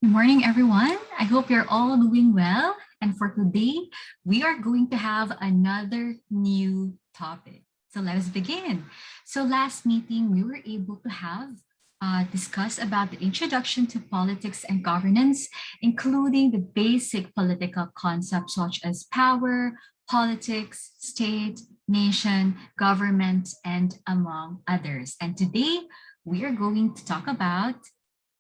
Good morning, everyone. I hope you're all doing well. And for today, we are going to have another new topic. So let us begin. So last meeting, we were able to have discuss about the introduction to politics and governance, including the basic political concepts such as power, politics, state, nation, government, and among others. And today, we are going to talk about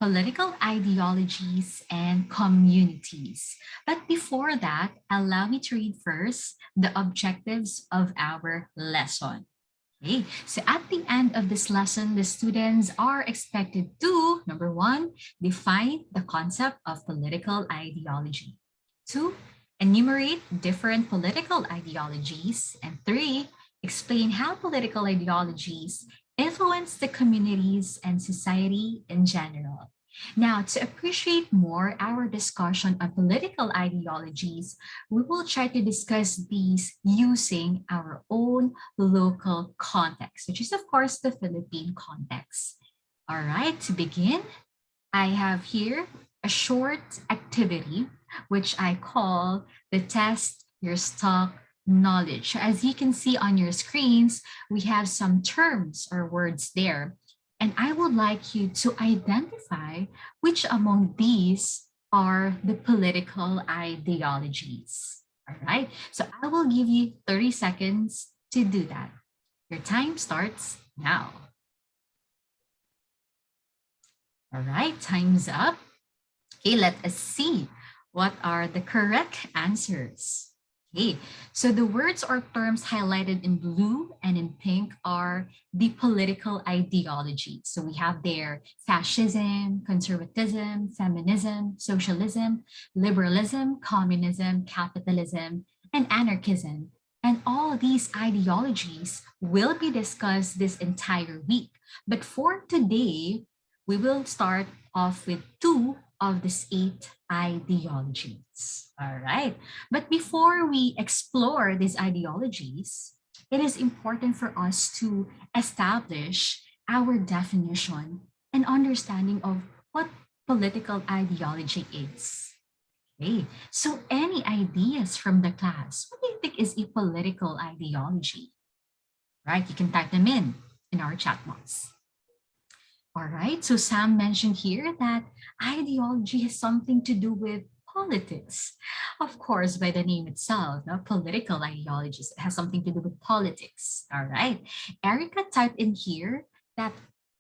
political ideologies and communities. But before that, allow me to read first the objectives of our lesson. Okay, so at the end of this lesson, the students are expected to, number one, define the concept of political ideology. Two, enumerate different political ideologies. And three, explain how political ideologies influence the communities and society in general. Now, to appreciate more our discussion on political ideologies, we will try to discuss these using our own local context, which is, of course, the Philippine context. All right, to begin, I have here a short activity, which I call the test your stock knowledge. As you can see on your screens, we have some terms or words there. And I would like you to identify which among these are the political ideologies. All right. So I will give you 30 seconds to do that. Your time starts now. All right, time's up. Okay, let us see what are the correct answers. Okay, so the words or terms highlighted in blue and in pink are the political ideology. So we have there fascism, conservatism, feminism, socialism, liberalism, communism, capitalism, and anarchism. And all these ideologies will be discussed this entire week. But for today, we will start off with two of these eight ideologies. All right. But before we explore these ideologies, it is important for us to establish our definition and understanding of what political ideology is. Okay. So any ideas from the class? What do you think is a political ideology? Right? You can type them in our chat box. All right, so Sam mentioned here that ideology has something to do with politics. Of course, by the name itself, no, political ideologies has something to do with politics. All right, Erica typed in here that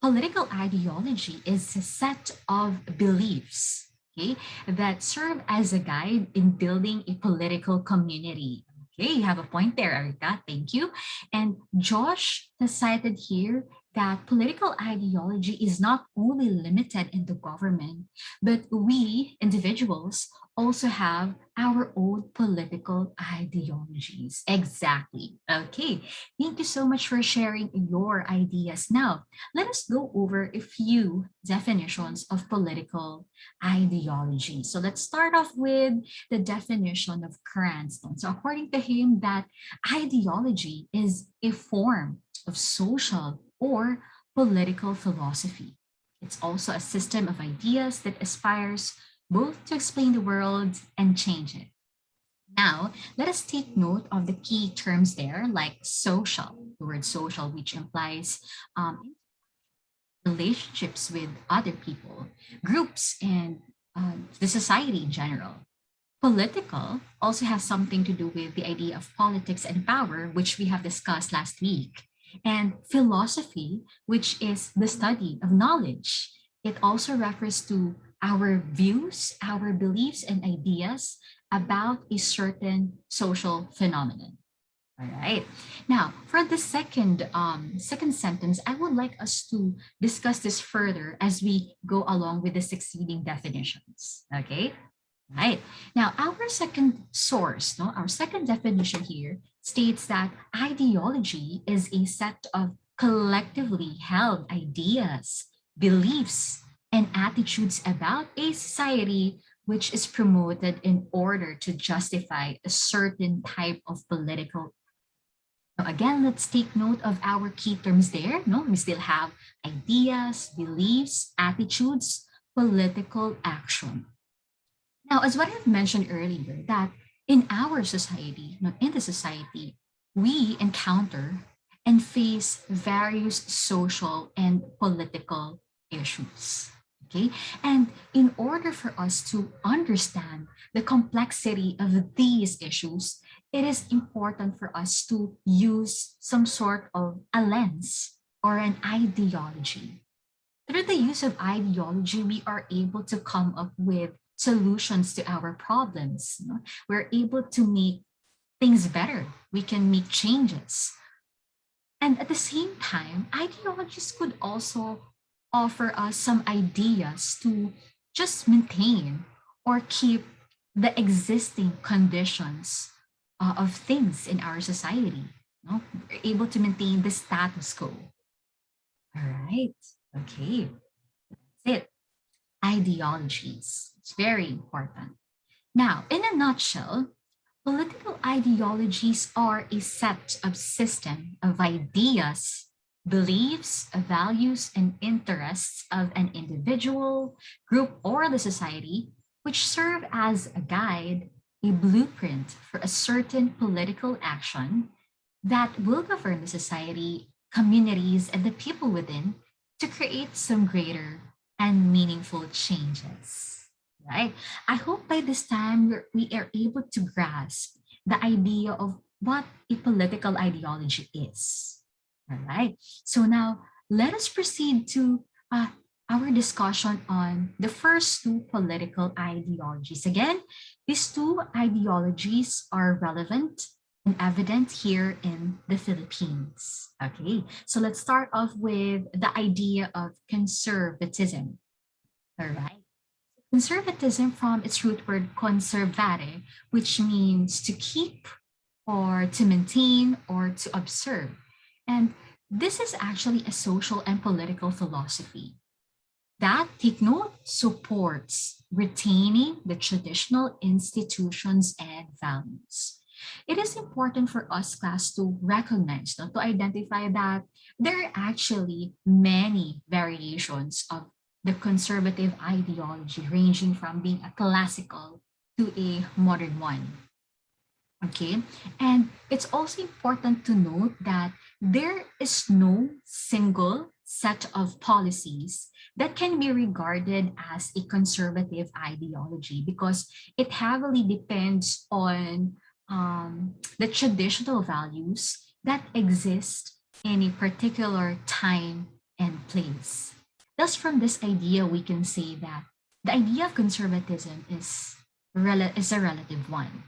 political ideology is a set of beliefs, okay, that serve as a guide in building a political community. Okay, you have a point there, Erica. Thank you. And Josh has cited here that political ideology is not only limited in the government, but we individuals also have our own political ideologies. Exactly. Okay. Thank you so much for sharing your ideas. Now, let us go over a few definitions of political ideology. So let's start off with the definition of Cranston. So according to him, that ideology is a form of social or political philosophy. It's also a system of ideas that aspires both to explain the world and change it. Now, let us take note of the key terms there, like social, the word social, which implies relationships with other people, groups, and the society in general. Political also has something to do with the idea of politics and power, which we have discussed last week. And philosophy, which is the study of knowledge. It also refers to our views, our beliefs, and ideas about a certain social phenomenon. All right. Now, for the second sentence, I would like us to discuss this further as we go along with the succeeding definitions. Okay. Right. Now, our second source, no, our second definition here states that ideology is a set of collectively held ideas, beliefs, and attitudes about a society which is promoted in order to justify a certain type of political. Now, again, let's take note of our key terms there. No, we still have ideas, beliefs, attitudes, political action. Now, as what I've mentioned earlier, that in our society, no, in the society, we encounter and face various social and political issues. Okay. And in order for us to understand the complexity of these issues, it is important for us to use some sort of a lens or an ideology. Through the use of ideology, we are able to come up with solutions to our problems. We're able to make things better. We can make changes. And at the same time, ideologies could also offer us some ideas to just maintain or keep the existing conditions of things in our society. We're able to maintain the status quo. All right. Okay. That's it. Ideologies. It's very important. Now, in a nutshell, political ideologies are a set of system of ideas, beliefs, values, and interests of an individual, group, or the society, which serve as a guide, a blueprint for a certain political action that will govern the society, communities, and the people within to create some greater and meaningful changes. Right? I hope by this time we are able to grasp the idea of what a political ideology is. All right. So now let us proceed to our discussion on the first two political ideologies. Again, these two ideologies are relevant and evident here in the Philippines. Okay, so let's start off with the idea of conservatism. All right. Conservatism from its root word conservare, which means to keep or to maintain or to observe. And this is actually a social and political philosophy that, take note, supports retaining the traditional institutions and values. It is important for us, class, to recognize, no, to identify that there are actually many variations of the conservative ideology, ranging from being a classical to a modern one. Okay. And it's also important to note that there is no single set of policies that can be regarded as a conservative ideology because it heavily depends on the traditional values that exist in a particular time and place. Thus, from this idea, we can say that the idea of conservatism is a relative one.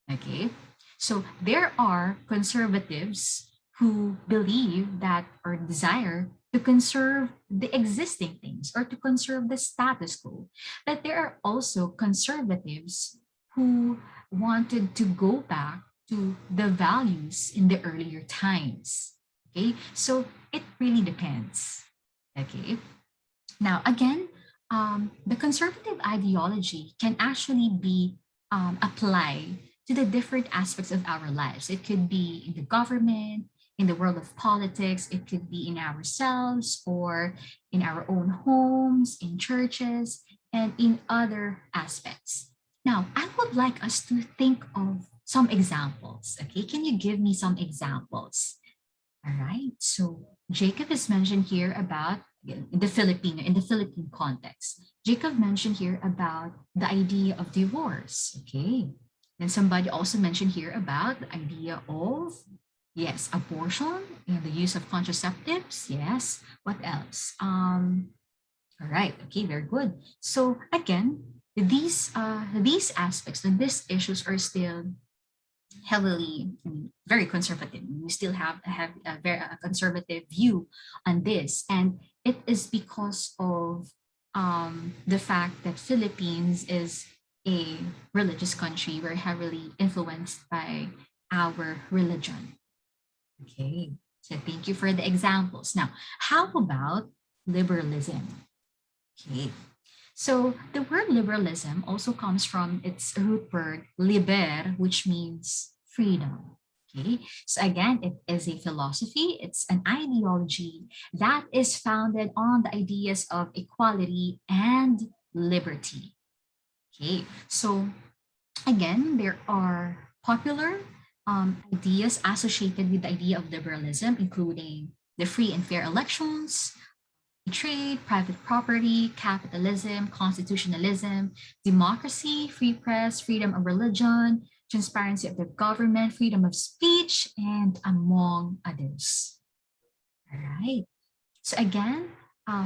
Okay. So there are conservatives who believe that or desire to conserve the existing things or to conserve the status quo. But there are also conservatives who wanted to go back to the values in the earlier times. Okay. So it really depends. Okay. Now, again, the conservative ideology can actually be applied to the different aspects of our lives. It could be in the government, in the world of politics, it could be in ourselves or in our own homes, in churches, and in other aspects. Now, I would like us to think of some examples. Okay, can you give me some examples? All right. So Jacob is mentioned here about in the Philippine context. Jacob mentioned here about the idea of divorce. Okay. Then somebody also mentioned here about the idea of, yes, abortion and the use of contraceptives. Yes. What else? All right. Okay. Very good. So again, these aspects and these issues are still heavily, very conservative. We still have a very conservative view on this, and it is because of the fact that Philippines is a religious country. We're heavily influenced by our religion. Okay, so thank you for the examples. Now, how about liberalism? Okay, so the word liberalism also comes from its root word liber, which means freedom. Okay, so again, it is a philosophy, it's an ideology that is founded on the ideas of equality and liberty. Okay, so again, there are popular ideas associated with the idea of liberalism, including the free and fair elections, trade, private property, capitalism, constitutionalism, democracy, free press, freedom of religion, transparency of the government, freedom of speech, and among others. All right. So again,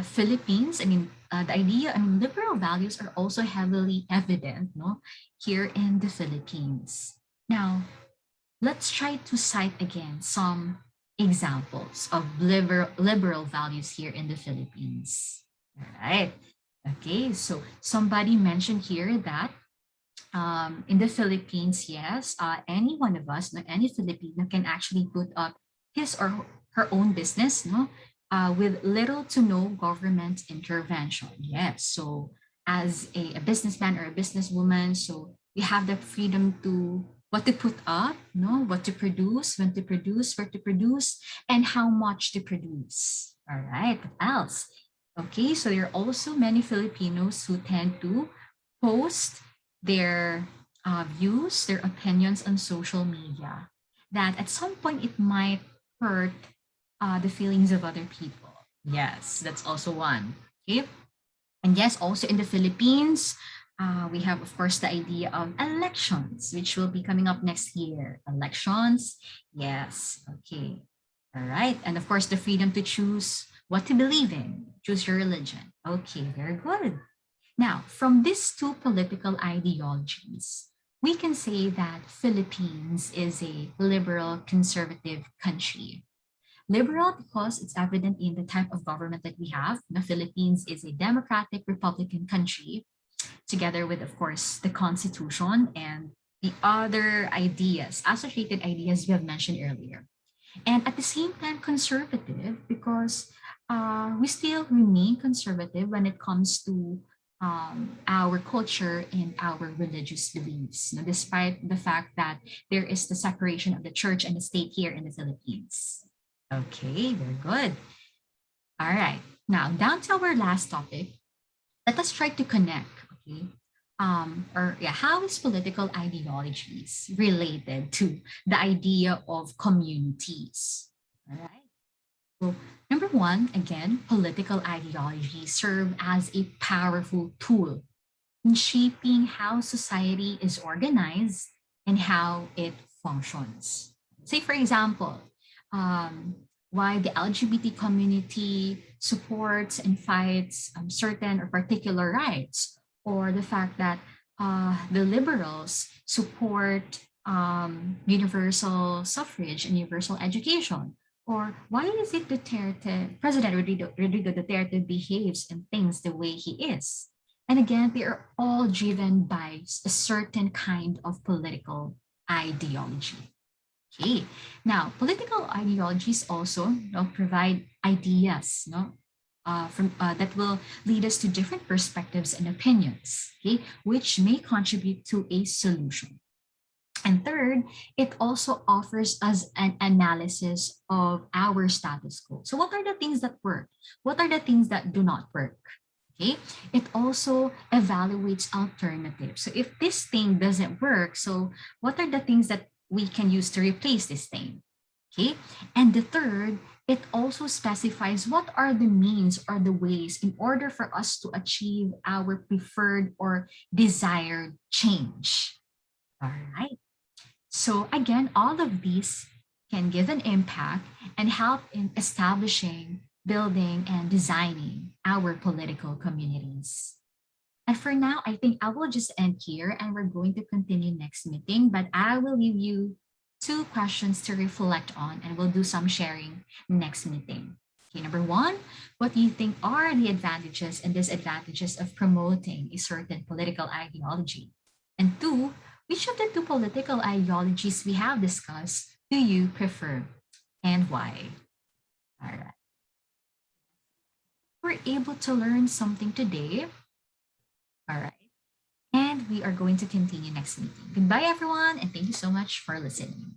Philippines, the idea, liberal values are also heavily evident, no, here in the Philippines. Now, let's try to cite again some examples of liberal values here in the Philippines. All right. Okay, so somebody mentioned here that in the Philippines, yes, any one of us, no, any Filipino can actually put up his or her own business, no, with little to no government intervention. Yes, so as a businessman or a businesswoman, so we have the freedom to what to put up, no, what to produce, when to produce, where to produce, and how much to produce. All right, what else? Okay, so there are also many Filipinos who tend to post their views, their opinions on social media, that at some point it might hurt the feelings of other people. Yes, that's also one. Okay. And yes, also in the Philippines, we have, of course, the idea of elections, which will be coming up next year. Elections, yes, okay. All right. And of course, the freedom to choose what to believe in, choose your religion. Okay, very good. Now, from these two political ideologies, we can say that Philippines is a liberal conservative country. Liberal because it's evident in the type of government that we have. The Philippines is a democratic republican country, together with, of course, the constitution and the other ideas, associated ideas we have mentioned earlier. And at the same time, conservative because we still remain conservative when it comes to our culture and our religious beliefs, you know, despite the fact that there is the separation of the church and the state here in the Philippines. Okay, very good. All right. Now, down to our last topic. Let us try to connect, okay? How is political ideologies related to the idea of communities? All right. So, number one, again, political ideologies serve as a powerful tool in shaping how society is organized and how it functions. Say, for example, um, why the LGBT community supports and fights certain or particular rights, or the fact that the liberals support universal suffrage and universal education, or why is it Duterte, President Rodrigo Duterte behaves and thinks the way he is? And again, they are all driven by a certain kind of political ideology. Okay. Now, political ideologies also, you know, provide ideas, you know, that will lead us to different perspectives and opinions, okay, which may contribute to a solution. And third, it also offers us an analysis of our status quo. So, what are the things that work? What are the things that do not work? Okay. It also evaluates alternatives. So, if this thing doesn't work, so what are the things that we can use to replace this thing? Okay. And the third, it also specifies what are the means or the ways in order for us to achieve our preferred or desired change. All right. So again, all of these can give an impact and help in establishing, building, and designing our political communities. And for now, I think I will just end here and we're going to continue next meeting, but I will leave you two questions to reflect on and we'll do some sharing next meeting. Okay, number one, what do you think are the advantages and disadvantages of promoting a certain political ideology? And two, which of the two political ideologies we have discussed do you prefer and why? All right. We're able to learn something today. All right. And we are going to continue next meeting. Goodbye, everyone, and thank you so much for listening.